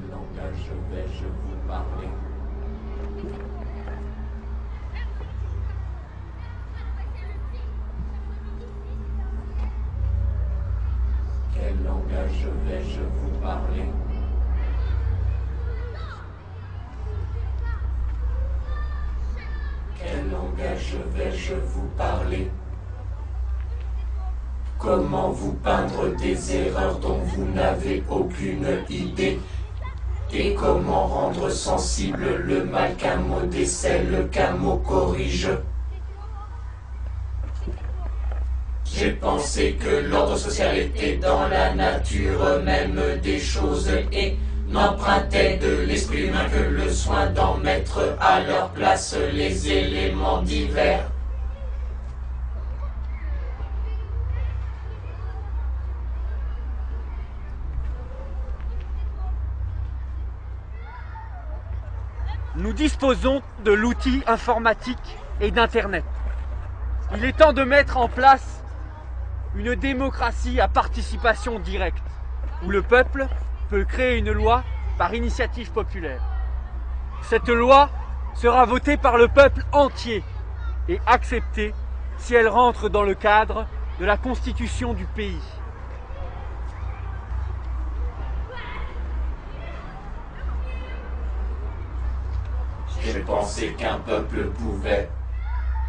Quel langage vais-je vous parler? Quel langage vais-je vous parler? Quel langage vais-je vous parler? Comment vous peindre des erreurs dont vous n'avez aucune idée? Et comment rendre sensible le mal qu'un mot décèle, qu'un mot corrige? J'ai pensé que l'ordre social était dans la nature même des choses et n'empruntait de l'esprit humain que le soin d'en mettre à leur place les éléments divers. Nous disposons de l'outil informatique et d'Internet. Il est temps de mettre en place une démocratie à participation directe, où le peuple peut créer une loi par initiative populaire. Cette loi sera votée par le peuple entier et acceptée si elle rentre dans le cadre de la constitution du pays. J'ai pensé qu'un peuple pouvait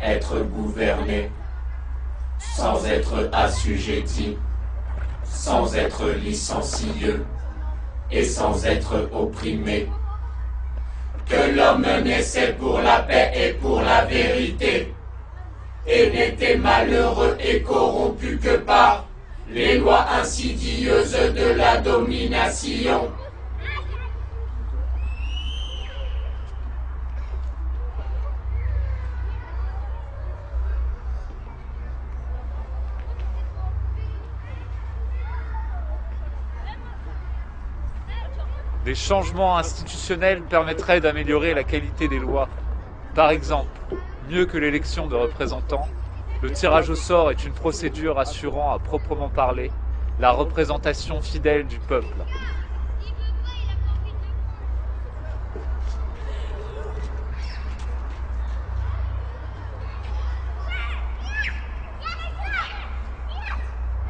être gouverné sans être assujetti, sans être licencieux et sans être opprimé. Que l'homme naissait pour la paix et pour la vérité et n'était malheureux et corrompu que par les lois insidieuses de la domination. Des changements institutionnels permettraient d'améliorer la qualité des lois. Par exemple, mieux que l'élection de représentants, le tirage au sort est une procédure assurant à proprement parler la représentation fidèle du peuple.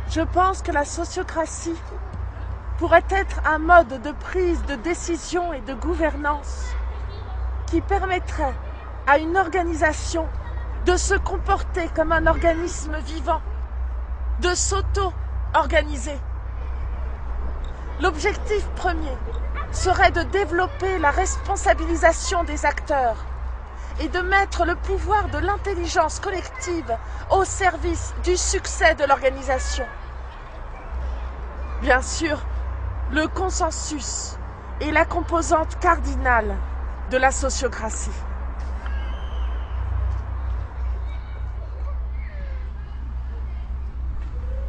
Je pense que la sociocratie pourrait être un mode de prise de décision et de gouvernance qui permettrait à une organisation de se comporter comme un organisme vivant, de s'auto-organiser. L'objectif premier serait de développer la responsabilisation des acteurs et de mettre le pouvoir de l'intelligence collective au service du succès de l'organisation. Bien sûr, le consensus est la composante cardinale de la sociocratie.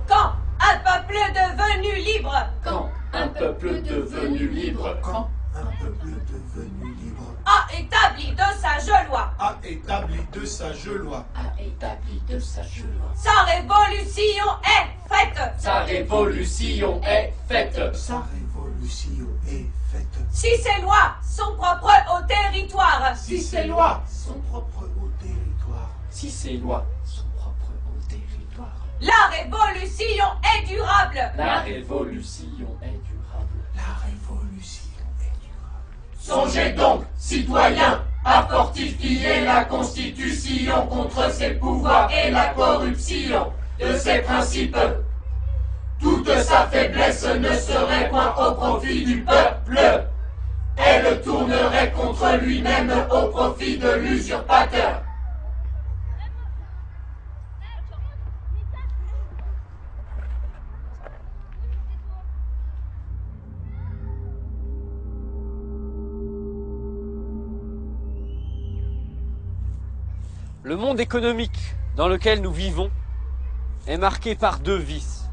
Quand un peuple devenu libre, Quand un peuple devenu libre, Quand un peuple devenu libre a établi de sages lois, a établi de sages lois, a établi de sages lois. sa révolution est faite. Sa révolution est faite. sa révolution est faite. Si ces lois sont propres au territoire, Si ces lois sont propres au territoire, Si ces lois sont propres au territoire, la révolution est durable. la révolution est durable. la révolution est durable. Songez donc, citoyens, à fortifier la Constitution contre ses pouvoirs et la corruption de ses principes. Toute sa faiblesse ne serait point au profit du peuple. Elle tournerait contre lui-même au profit de l'usurpateur. Le monde économique dans lequel nous vivons est marqué par deux vices.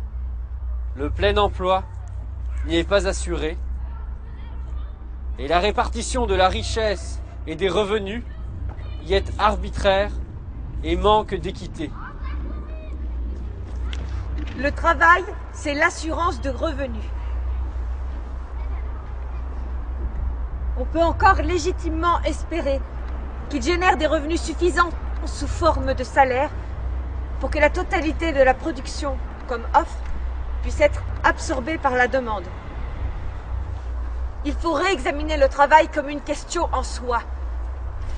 Le plein emploi n'y est pas assuré et la répartition de la richesse et des revenus y est arbitraire et manque d'équité. Le travail, c'est l'assurance de revenus. On peut encore légitimement espérer qu'il génère des revenus suffisants sous forme de salaire pour que la totalité de la production comme offre puisse être absorbée par la demande. Il faut réexaminer le travail comme une question en soi,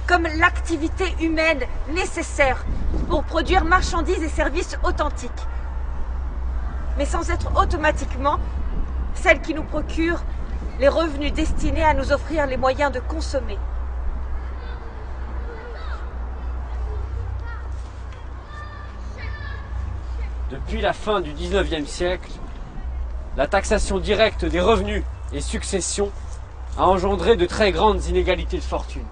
comme l'activité humaine nécessaire pour produire marchandises et services authentiques, mais sans être automatiquement celle qui nous procure les revenus destinés à nous offrir les moyens de consommer. Depuis la fin du XIXe siècle, la taxation directe des revenus et successions a engendré de très grandes inégalités de fortune.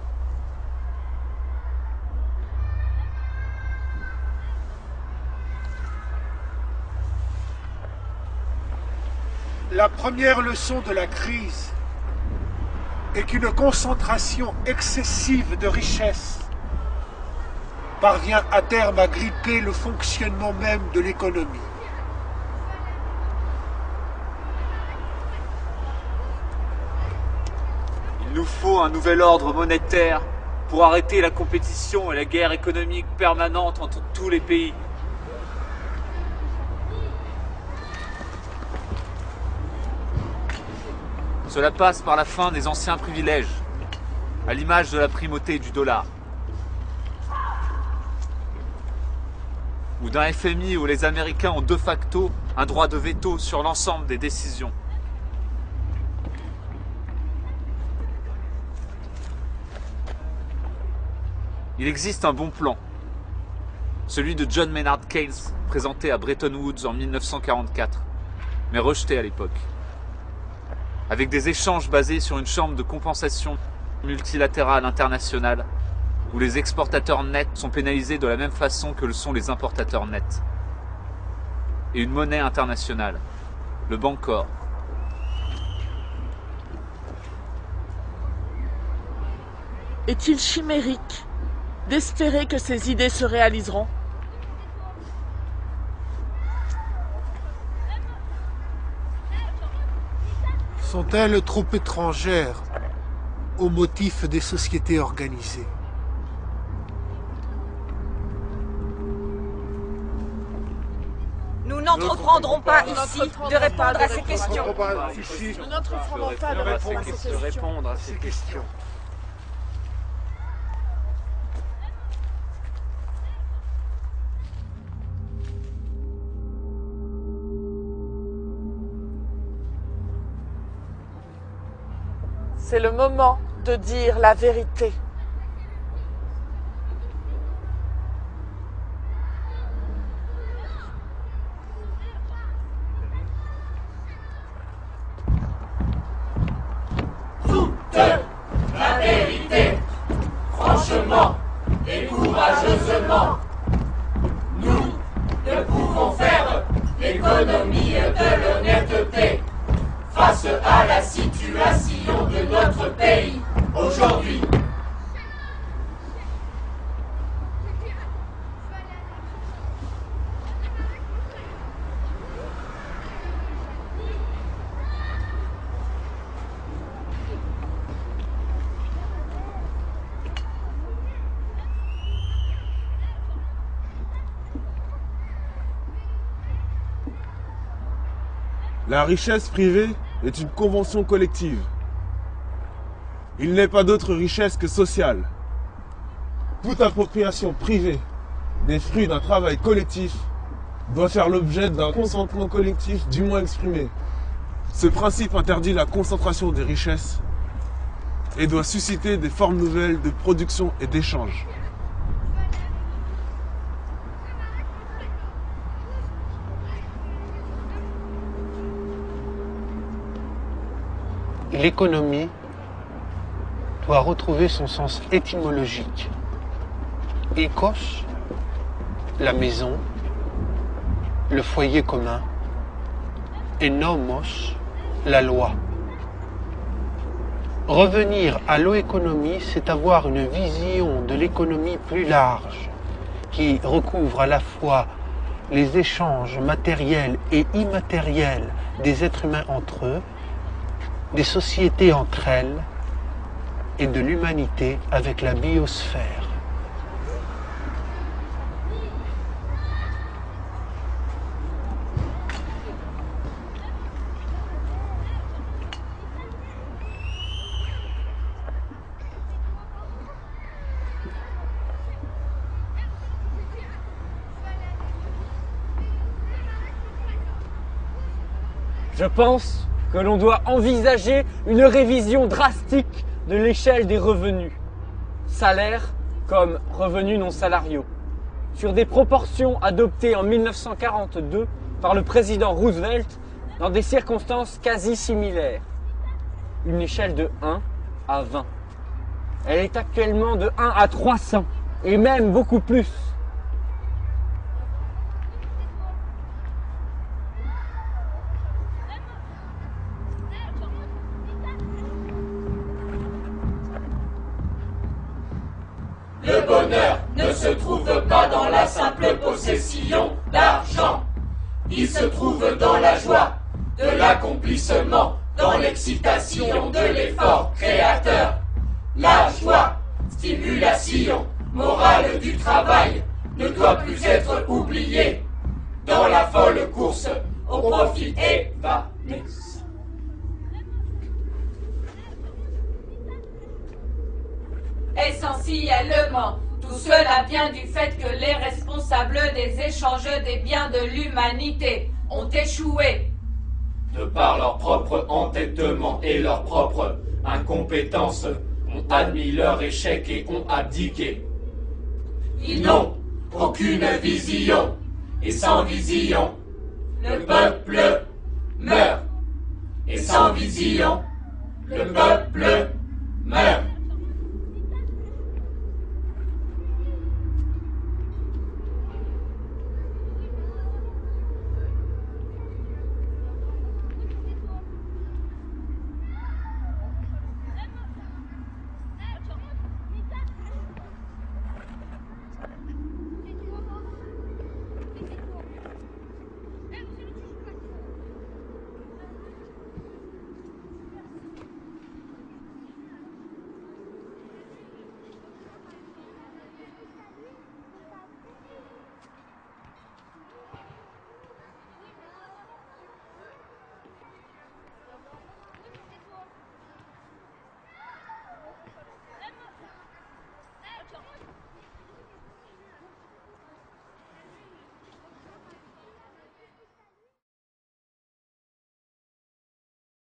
La première leçon de la crise est qu'une concentration excessive de richesses parvient à terme à gripper le fonctionnement même de l'économie. Il nous faut un nouvel ordre monétaire pour arrêter la compétition et la guerre économique permanente entre tous les pays. Cela passe par la fin des anciens privilèges, à l'image de la primauté du dollar. Ou d'un FMI où les Américains ont de facto un droit de veto sur l'ensemble des décisions. Il existe un bon plan, celui de John Maynard Keynes, présenté à Bretton Woods en 1944, mais rejeté à l'époque. Avec des échanges basés sur une chambre de compensation multilatérale internationale, où les exportateurs nets sont pénalisés de la même façon que le sont les importateurs nets. Et une monnaie internationale, le Bancor. Est-il chimérique d'espérer que ces idées se réaliseront? Sont-elles trop étrangères aux motifs des sociétés organisées? Nous n'entreprendrons pas ici de répondre à ces questions. Nous n'entreprendrons pas de répondre à ces questions. C'est le moment de dire la vérité. Toute la vérité, franchement et courageusement. Nous ne pouvons faire l'économie de l'honnêteté face à la situation de notre pays aujourd'hui. La richesse privée est une convention collective. Il n'est pas d'autre richesse que sociale. Toute appropriation privée des fruits d'un travail collectif doit faire l'objet d'un consentement collectif dûment exprimé. Ce principe interdit la concentration des richesses et doit susciter des formes nouvelles de production et d'échange. L'économie doit retrouver son sens étymologique. Écos, la maison, le foyer commun, et nomos, la loi. Revenir à l'oéconomie, c'est avoir une vision de l'économie plus large, qui recouvre à la fois les échanges matériels et immatériels des êtres humains entre eux, des sociétés entre elles et de l'humanité avec la biosphère. Je pense que l'on doit envisager une révision drastique de l'échelle des revenus, salaires comme revenus non salariaux, sur des proportions adoptées en 1942 par le président Roosevelt dans des circonstances quasi similaires. Une échelle de 1 à 20. Elle est actuellement de 1 à 300 et même beaucoup plus. Le bonheur ne se trouve pas dans la simple possession d'argent. Il se trouve dans la joie de l'accomplissement, dans l'excitation de l'effort créateur. La joie, stimulation, morale du travail ne doit plus être oubliée dans la folle course au profit évanoui. Essentiellement, tout cela vient du fait que les responsables des échanges des biens de l'humanité ont échoué. De par leur propre entêtement et leur propre incompétence, ont admis leur échec et ont abdiqué. Ils n'ont aucune vision, et sans vision, le peuple meurt. Et sans vision, le peuple meurt.